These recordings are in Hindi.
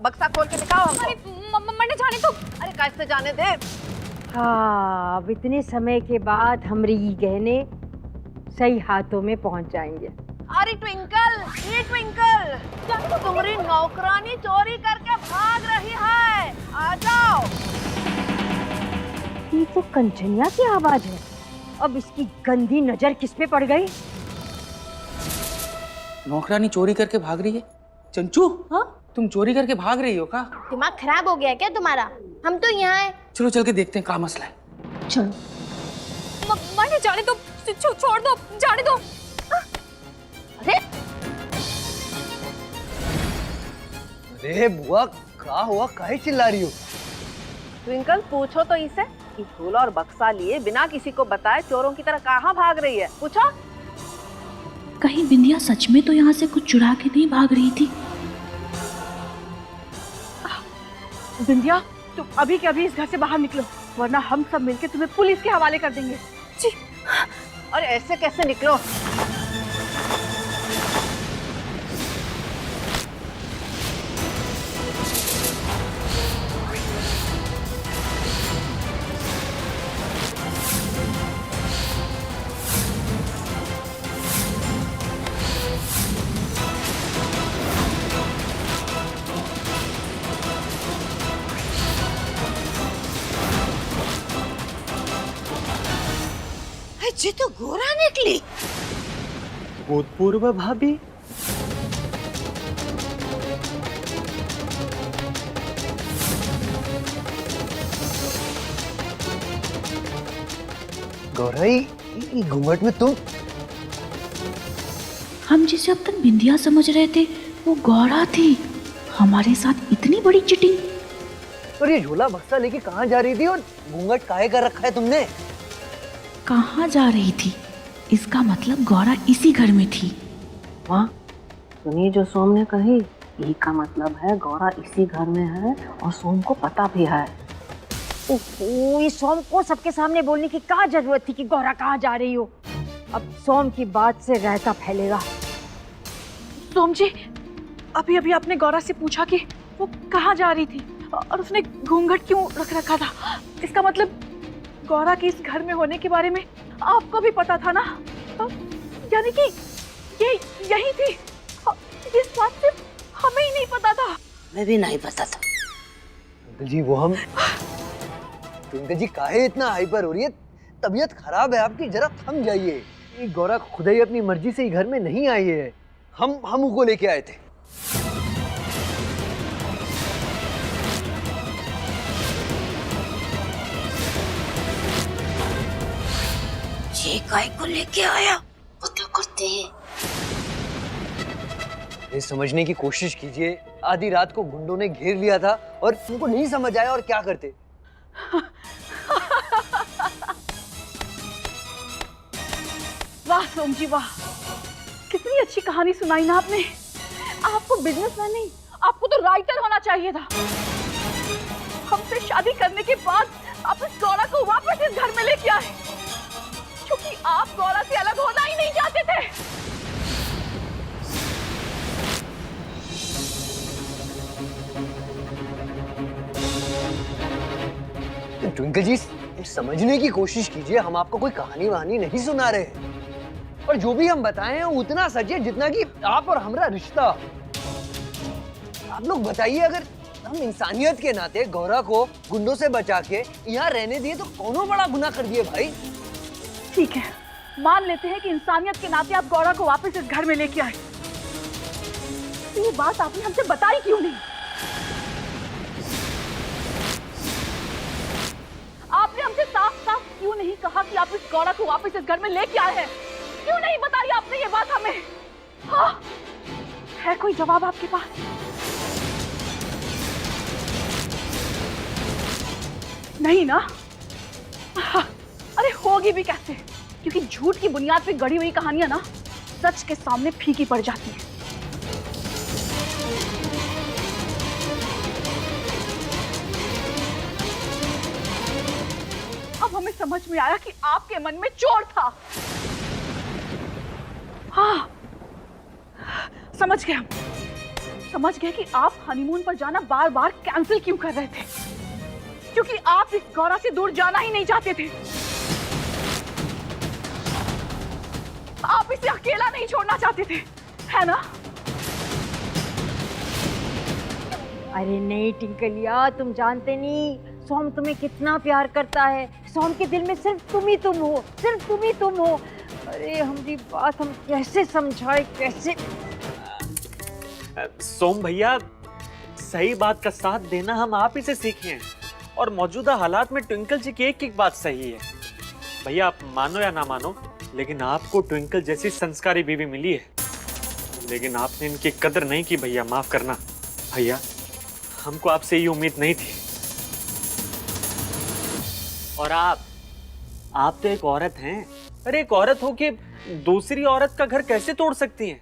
बक्सा खोल के दिखाओ हमको। अरे मम्मी जाने तो। अरे कैसे जाने दे। हाँ, अब इतने समय के बाद हमारे ये गहने सही हाथों में पहुंच जाएंगे। अरे ट्विंकल, ये ट्विंकल, तुम्हारी नौकरानी चोरी करके भाग रही है, आ जाओ। ये तो कंचनिया की आवाज है। अब इसकी गंदी नजर किस पे पड़ गई? नौकरानी चोरी करके भाग रही है? चंचू, हाँ? तुम चोरी करके भाग रही हो का? दिमाग खराब हो गया क्या तुम्हारा? हम तो यहाँ हैं। चलो चल के देखते हैं क्या मसला है। चलो। मम्मी जाने तो, छोड़ दो, जाने दो। अरे अरे बुआ, क्या हुआ? काहे चिल्ला रही हो? ट्विंकल पूछो तो इसे कि झोला और बक्सा लिए बिना किसी को बताए चोरों की तरह कहाँ भाग रही है, पूछो। कहीं बिंदिया सच में तो यहाँ से कुछ चुरा के नहीं भाग रही थी? बिंदिया, तुम अभी के अभी इस घर से बाहर निकलो, वरना हम सब मिलकर तुम्हें पुलिस के हवाले कर देंगे। जी। और ऐसे कैसे निकलो? ये तो गोरा निकली। भूतपूर्व भाभी? गौराई, घूंघट में तुम? हम जिसे अब तक बिंदिया समझ रहे थे वो गौरा थी। हमारे साथ इतनी बड़ी चिटिंग। और ये झोला बक्सा लेके कहाँ जा रही थी और घूंघट काहे कर रखा है तुमने? कहाँ जा रही थी? इसका मतलब गौरा इसी घर में थी। माँ, सुनिए जो सोम ने कही, यही का मतलब है गौरा इसी घर में है और सोम को पता भी है। ओहो, ये सोम को सबके सामने बोलने की क्या जरूरत थी कि गौरा कहाँ जा रही हो? अब सोम की बात से रहता फैलेगा। सोम जी, अभी अभी आपने गौरा से पूछा कि वो कहाँ जा रही थी और उसने घूंघट क्यों रख रखा था। इसका मतलब गौरा के इस घर में होने के बारे में आपको भी पता था ना? यानी कि ये यही थी। इस बात से हमें ही नहीं पता था। मैं भी नहीं पता था। अंकल जी, वो हम तो अंकल जी काहे इतना हाइपर हो रही है? तबीयत खराब है आपकी, जरा थम जाइए। ये गौरा खुद ही अपनी मर्जी से ही घर में नहीं आई है। हम उनको लेके आए थे। ये काय को लेके आया, पता करते हैं। ये समझने की कोशिश कीजिए, आधी रात को गुंडों ने घेर लिया था और उनको नहीं समझ आया और क्या करते। वाह सोम जी वाह, कितनी अच्छी कहानी सुनाई ना आपने। आपको बिजनेसमैन नहीं, आपको तो राइटर होना चाहिए था। हमसे शादी करने के बाद आप इस गौरा को वापस इस घर में लेके आए, क्योंकि आप गौरा से अलग होना ही नहीं चाहते थे। ट्विंकल जी, समझने की कोशिश कीजिए, हम आपको कोई कहानी वहानी नहीं सुना रहे हैं। और जो भी हम बताए हैं उतना सच है जितना कि आप और हमारा रिश्ता। आप लोग बताइए, अगर हम इंसानियत के नाते गौरा को गुंडों से बचा के यहाँ रहने दिए तो कौनों बड़ा गुनाह कर दिए भाई। ठीक है, मान लेते हैं कि इंसानियत के नाते आप गौरा को वापस इस घर में लेके आए, तो ये बात आपने हमसे बताई क्यों नहीं? आपने हमसे साफ साफ क्यों नहीं कहा कि आप इस गौरा को वापस इस घर में लेके आए हैं? क्यों नहीं बताई आपने ये बात हमें? हाँ, है कोई जवाब आपके पास? नहीं ना? हाँ, अरे होगी भी कैसे, क्योंकि झूठ की बुनियाद पे गढ़ी हुई कहानियां ना सच के सामने फीकी पड़ जाती है। अब हमें समझ में आया कि आपके मन में चोर था। हाँ, समझ गए हम, समझ गए कि आप हनीमून पर जाना बार बार कैंसिल क्यों कर रहे थे, क्योंकि आप इस गौरा से दूर जाना ही नहीं चाहते थे। आप इसे अकेला नहीं छोड़ना चाहते थे, है ना? अरे नहीं टिंकलिया, तुम जानते नहीं सोम तुम्हें कितना प्यार करता है। सोम के दिल में सिर्फ तुम ही तुम हो, सिर्फ तुम ही तुम हो। अरे हमारी बात हम कैसे समझाए, कैसे? सोम भैया, सही बात का साथ देना हम आप ही से सीखे हैं, और मौजूदा हालात में ट्विंकल जी की एक एक बात सही है। भैया आप मानो या ना मानो, लेकिन आपको ट्विंकल जैसी संस्कारी बीवी मिली है, लेकिन आपने इनकी कदर नहीं की। भैया माफ करना। भैया हमको आपसे ये उम्मीद नहीं थी। और आप तो एक औरत हैं। अरे एक औरत हो के दूसरी औरत का घर कैसे तोड़ सकती हैं?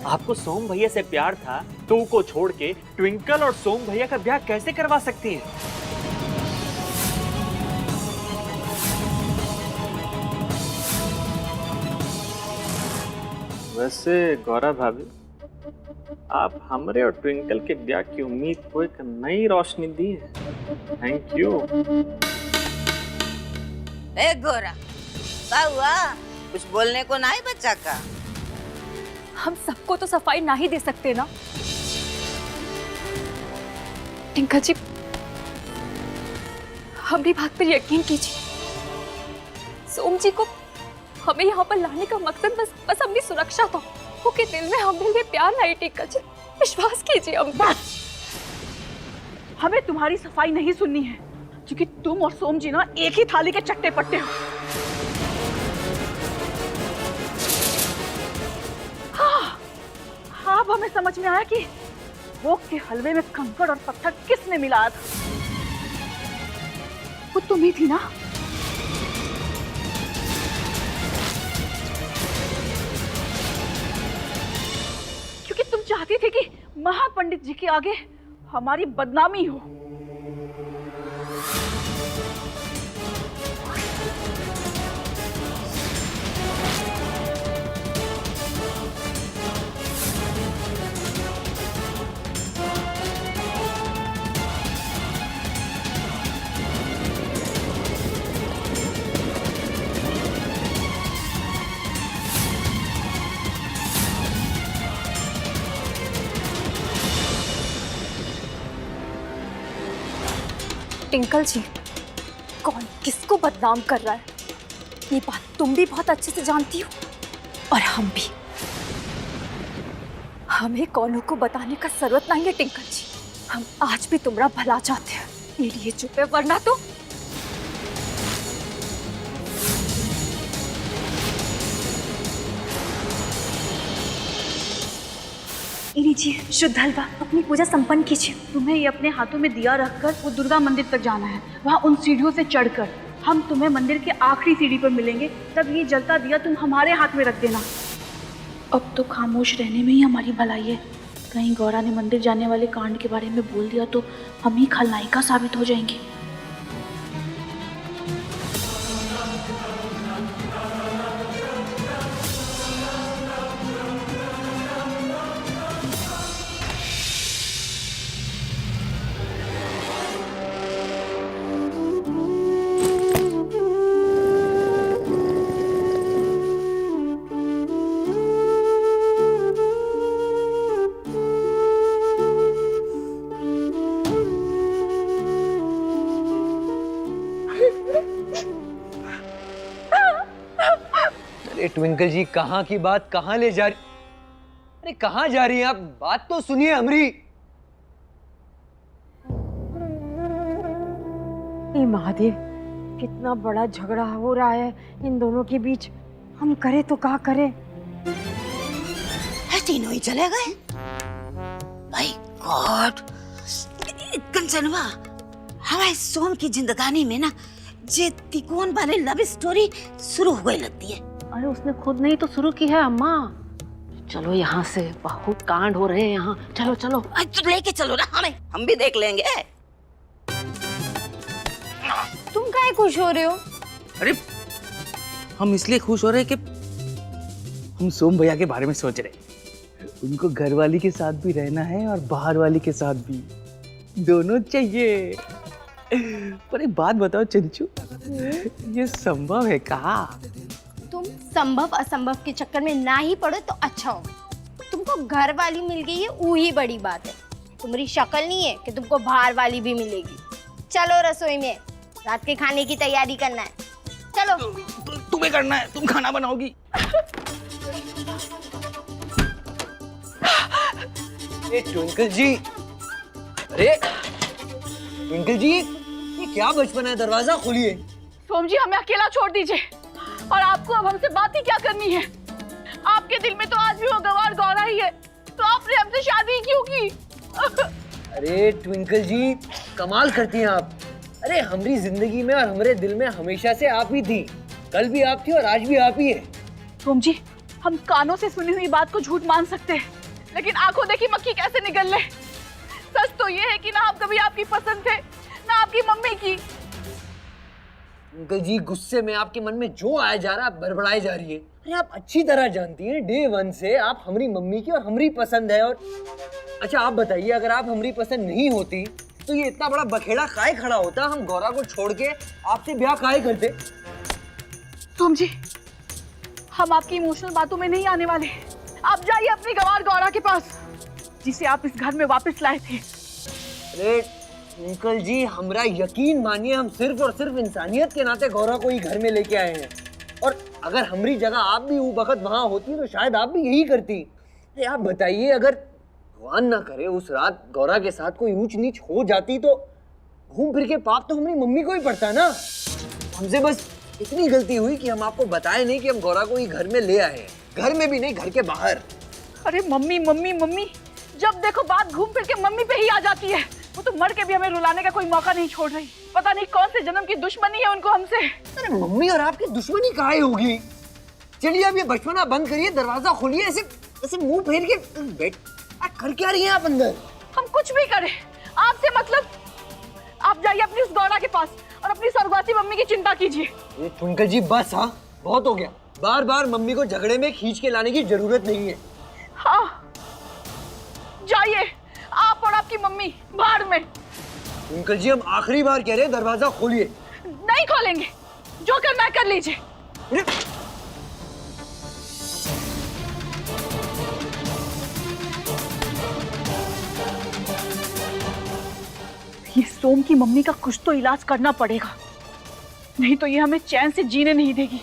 आपको सोम भैया से प्यार था तो को छोड़ के ट्विंकल और सोम भैया का ब्याह कैसे करवा सकती हैं? वैसे गौरा भाभी, आप हमरे और ट्विंकल के ब्याह की उम्मीद को एक नई रोशनी दी है। Thank you. ए गोरा, क्या हुआ? कुछ बोलने को नहीं बच्चा का? हम सबको तो सफाई ना ही दे सकते ना। टिंकल जी, हमारी बात पर यकीन कीजिए। सोम जी को हमें यहाँ पर लाने का मकसद बस अपनी सुरक्षा था। उसके दिल में हमारे लिए प्यार नहीं। टिंकल जी विश्वास कीजिए। हम बस, हमें तुम्हारी सफाई नहीं सुननी है, क्योंकि तुम और सोम जी ना एक ही थाली के चट्टे पट्टे हो। हाँ, अब हमें समझ में आया कि भोग के हलवे में कंकड़ और पत्थर किसने मिलाया था। वो तुम ही थी ना? क्योंकि तुम चाहती थी कि महापंडित जी के आगे हमारी बदनामी हो। टिंकल जी, कौन किसको बदनाम कर रहा है, ये बात तुम भी बहुत अच्छे से जानती हो, और हम भी। हमें कौनों को बताने का जरूरत नहीं है टिंकल जी। हम आज भी तुम्हारा भला चाहते हैं, ये लिए चुप है, वरना तो लीजिए शुद्ध हलवा, अपनी पूजा संपन्न कीजिए। तुम्हें ये अपने हाथों में दिया रखकर वो दुर्गा मंदिर तक जाना है। वहाँ उन सीढ़ियों से चढ़कर हम तुम्हें मंदिर के आखिरी सीढ़ी पर मिलेंगे। तब ये जलता दिया तुम हमारे हाथ में रख देना। अब तो खामोश रहने में ही हमारी भलाई है। कहीं गौरा ने मंदिर जाने वाले कांड के बारे में बोल दिया तो हम ही खलनायिका साबित हो जाएंगे। ट्विंकल जी, कहाँ की बात कहाँ ले जा रही? अरे कहाँ जा रही हैं आप? बात तो सुनिए हमरी। हे महादेव, कितना बड़ा झगड़ा हो रहा है इन दोनों के बीच। हम करे तो क्या करें? तीनों ही चले गए। भाई गॉड, कंचनवा, हमारे सोम की जिंदगानी में ना जे तिकोन वाले लव स्टोरी शुरू हो गई लगती है। अरे उसने खुद नहीं तो शुरू की है अम्मा। चलो यहाँ से, बहुत कांड हो रहे हैं यहाँ। चलो चलो। तो लेके चलो ना हमें, हम भी देख लेंगे। तुम काहे खुश हो रहे हो? अरे हम इसलिए खुश हो रहे हैं कि हम सोम भैया के बारे में सोच रहे हैं। उनको घर वाली के साथ भी रहना है और बाहर वाली के साथ भी, दोनों चाहिए। पर एक बात बताओ चंचू, ये संभव है का? तुम संभव असंभव के चक्कर में ना ही पड़ो तो अच्छा हो। तुमको घर वाली मिल गई है वही बड़ी बात है। तुम्हारी शक्ल नहीं है कि तुमको बाहर वाली भी मिलेगी। चलो रसोई में, रात के खाने की तैयारी करना है। चलो। तुम्हें करना है, तुम खाना बनाओगी। ट्विंकल जी, अरे ट्विंकल जी, ये क्या बचपन है? दरवाजा खोलिए। सोम जी, हमें अकेला छोड़ दीजिए। और आपको अब हमसे बात ही क्या करनी है? आपके दिल में तो आज भी वो गवार गौरा ही है, तो आपने हमसे शादी क्यों की? अरे ट्विंकल जी, कमाल करती हैं आप। अरे हमारी जिंदगी में और हमारे दिल में हमेशा से आप ही थी। कल भी आप थी और आज भी आप ही है। सोम जी, हम कानों से सुनी हुई बात को झूठ मान सकते हैं, लेकिन आंखों देखी मक्खी कैसे निकल ले। सच तो ये है कि ना हम कभी आपकी पसंद थे, ना आपकी मम्मी की। अंकल जी, गुस्से में आपके मन में जो आया जा रहा है, बड़बड़ाई जा रही है। अरे आप अच्छी तरह जानती हैं, डे 1 से आप हमारी मम्मी की और हमारी पसंद है। और अच्छा आप बताइए, अगर आप हमारी पसंद नहीं होती तो ये इतना बड़ा बखेड़ा काहे खड़ा होता? हम गौरा को छोड़ के आपसे ब्याह काहे करते? सोम जी, हम आपकी इमोशनल बातों में नहीं आने वाले। आप जाइए अपनी गवार गौरा के पास, जिसे आप इस घर में वापस लाए थे। अरे अंकल जी, हमरा यकीन मानिए, हम सिर्फ और सिर्फ इंसानियत के नाते गौरा को ही घर में लेके आए हैं। और अगर हमारी जगह आप भी उस वक्त वहां होती तो शायद आप भी यही करती। अरे आप बताइए, अगर भगवान ना करे उस रात गौरा के साथ कोई ऊंच नीच हो जाती तो घूम फिर के पाप तो हमारी मम्मी को ही पड़ता ना। हमसे बस इतनी गलती हुई कि हम आपको बताए नहीं कि हम गौरा को ही घर में ले आए हैं। घर में भी नहीं, घर के बाहर। अरे मम्मी मम्मी मम्मी, जब देखो बात घूम फिर के मम्मी पे ही आ जाती है। वो तो मर के भी हमें रुलाने का कोई मौका नहीं छोड़ रही। पता नहीं कौन से जन्म की दुश्मनी है उनको हमसे। अरे मम्मी और आपकी दुश्मनी काहे होगी? चलिए अब ये बचपना बंद करिए, दरवाजा खोलिए। ऐसे ऐसे मुंह फेर के बैठ कर क्या रही हैं आप अंदर? हम कुछ भी करें, आपसे मतलब। आप जाइए अपनी उस गौरा के पास और अपनी स्वर्गवासी मम्मी की चिंता कीजिए। ये ट्विंकल जी बस, हाँ बहुत हो गया। बार बार मम्मी को झगड़े में खींच के लाने की जरूरत नहीं है। हाँ जाइए, आप और आपकी मम्मी बाहर में। ट्विंकल जी, हम आखिरी बार कह रहे हैं, दरवाजा खोलिए। नहीं खोलेंगे, जो करना है कर लीजिए। ये सोम की मम्मी का कुछ तो इलाज करना पड़ेगा, नहीं तो ये हमें चैन से जीने नहीं देगी।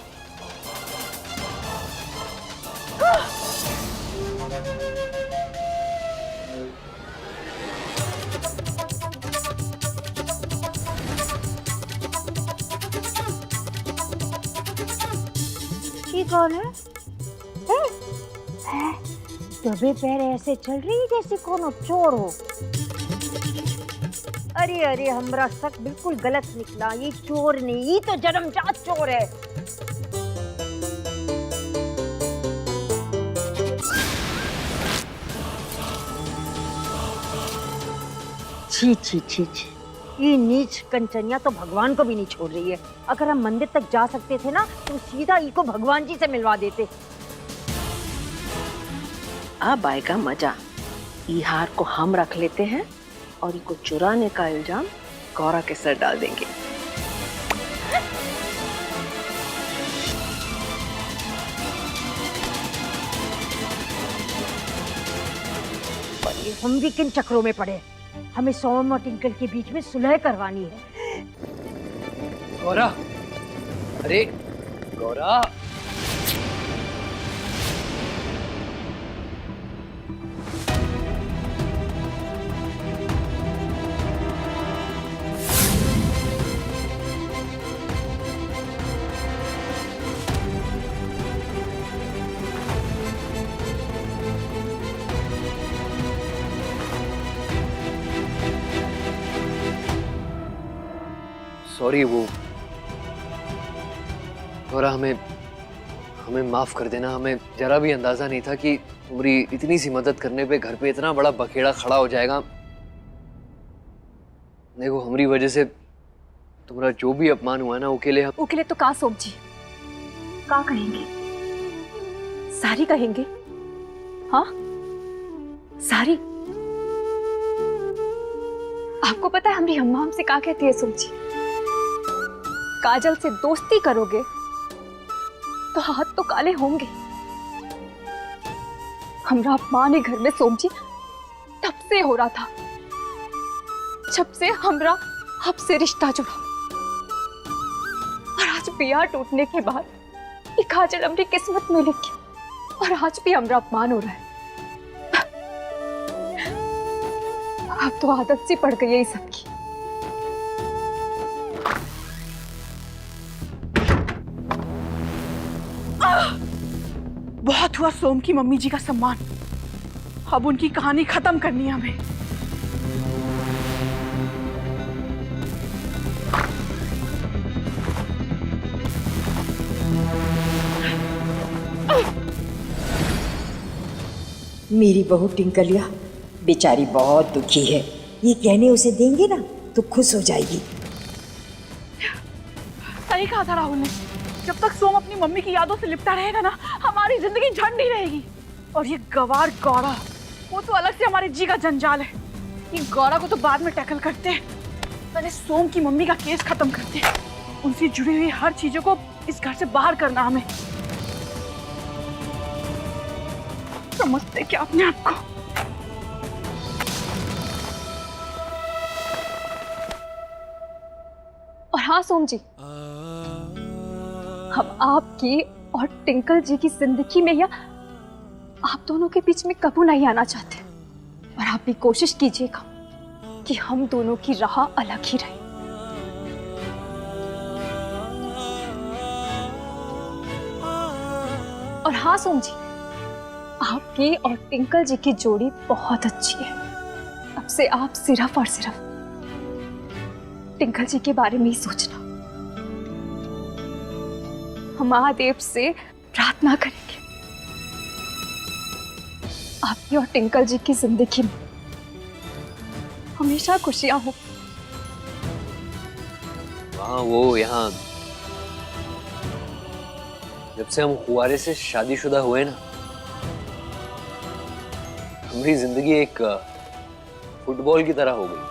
ये कौन है? दबे पैर ऐसे चल रही है जैसे कोनो चोर हो। अरे अरे, हमरा शक बिल्कुल गलत निकला। ये चोर नहीं, ये तो जन्मजात चोर है। छी छी छी छी, ये नीच कंचनिया तो भगवान को भी नहीं छोड़ रही है। अगर हम मंदिर तक जा सकते थे ना तो सीधा इको भगवान जी से मिलवा देते। अब आएगा मजा। ई हार को हम रख लेते हैं और इको चुराने का इल्जाम गौरा के सर डाल देंगे। हम भी किन चक्रों में पड़े। हमें सोम और टिंकल के बीच में सुलह करवानी है। गौरा, अरे गौरा, सॉरी वो गौरा, हमें माफ कर देना। हमें जरा भी अंदाजा नहीं था कि तुम्हारी इतनी सी मदद करने पे घर पे इतना बड़ा बखेड़ा खड़ा हो जाएगा। देखो, हमारी वजह से तुम्हारा जो भी अपमान हुआ ना, उसके लिए तो का सोम जी, का कहेंगे? सारी कहेंगे। हाँ, सारी, आपको पता है हमारी अम्मा हमसे क्या कहती है सोमजी? काजल से दोस्ती करोगे तो हाथ तो काले होंगे। हमरा अपमान घर में सोमजी तब से हो रहा था जब से हमरा आपसे रिश्ता जुड़ा, और आज बिया टूटने के बाद ये काजल हमारी किस्मत में लिख गया और आज भी हमरा अपमान हो रहा है। अब तो आदत सी पड़ गई है इस सबकी। बहुत हुआ सोम की मम्मी जी का सम्मान, अब उनकी कहानी खत्म करनी है हमें। मेरी बहू टिंकलिया बेचारी बहुत दुखी है, ये कहने उसे देंगे ना तो खुश हो जाएगी। सही कहा था राहुल ने, जब तक सोम अपनी मम्मी की यादों से लिपटा रहेगा ना, हमारी जिंदगी झंड नहीं रहेगी। और ये गवार गौरा, वो तो अलग से हमारे जी का जंजाल है। ये गौरा को तो बाद में टैकल करते हैं, पहले सोम की मम्मी का केस खत्म करते हैं। उनसे जुड़ी हुई हर चीजों को इस घर से बाहर करना हमें। समझते क्या अपने आप को? और हाँ सोम जी, हम आपकी और टिंकल जी की जिंदगी में या आप दोनों के बीच में कभी नहीं आना चाहते, और आप भी कोशिश कीजिएगा कि हम दोनों की राह अलग ही रहे। और हाँ सोम जी, आपकी और टिंकल जी की जोड़ी बहुत अच्छी है। अब से आप सिर्फ और सिर्फ टिंकल जी के बारे में ही सोचना। हम महादेव से प्रार्थना करेंगे आपकी और टिंकल जी की जिंदगी में हमेशा खुशियां हो। वहाँ वो यहाँ जब से हम कुंवारे से शादीशुदा हुए ना, हमारी जिंदगी एक फुटबॉल की तरह हो गई,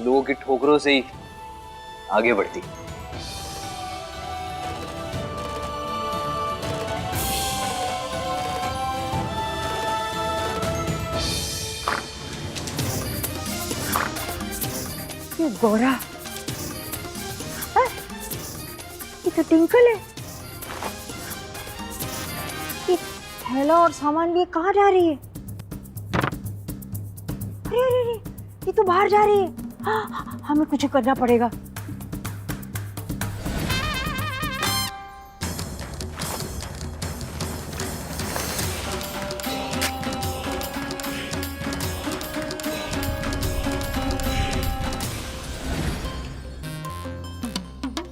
लोगों की ठोकरों से ही आगे बढ़ती। ये गौरा, ये तो टिंकल है। ये थैला और सामान लिए कहाँ जा रही है? अरे अरे अरे, ये तो बाहर जा रही है। हाँ, हमें कुछ करना पड़ेगा।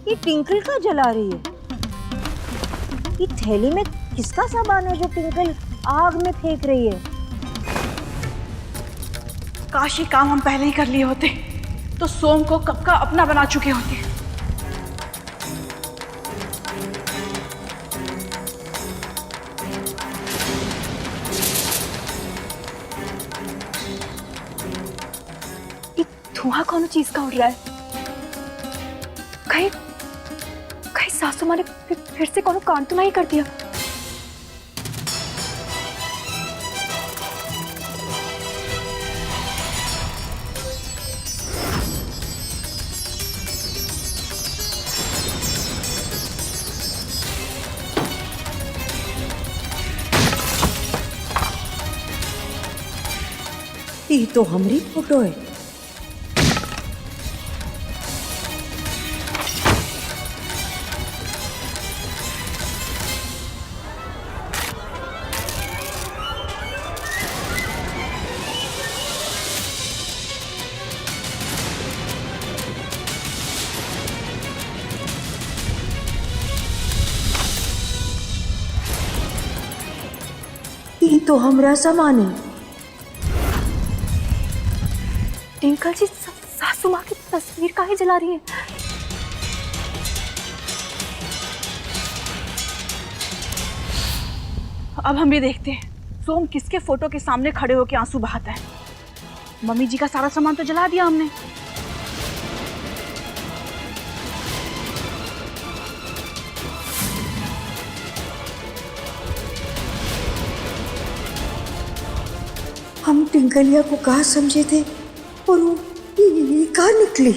ये टिंकल का जला रही है? ये थैली में किसका सामान है जो टिंकल आग में फेंक रही है? काश ये काम हम पहले ही कर लिए होते तो सोम को कब का अपना बना चुके होते। ये धुआं कौन चीज का उड़ रहा है? कहीं कहीं सासू माँ ने फिर से कौन कांड तो नहीं कर दिया? ये तो हमारी फोटो है। ये तो हमारा सामान है। टिंकल जी सासू माँ की तस्वीर काहे जला रही है? अब हम भी देखते हैं सोम किसके फोटो के सामने खड़े होकर आंसू बहाता है? मम्मी जी का सारा सामान तो जला दिया हमने। हम टिंकलिया को कहा समझे थे और वो कहाँ निकली?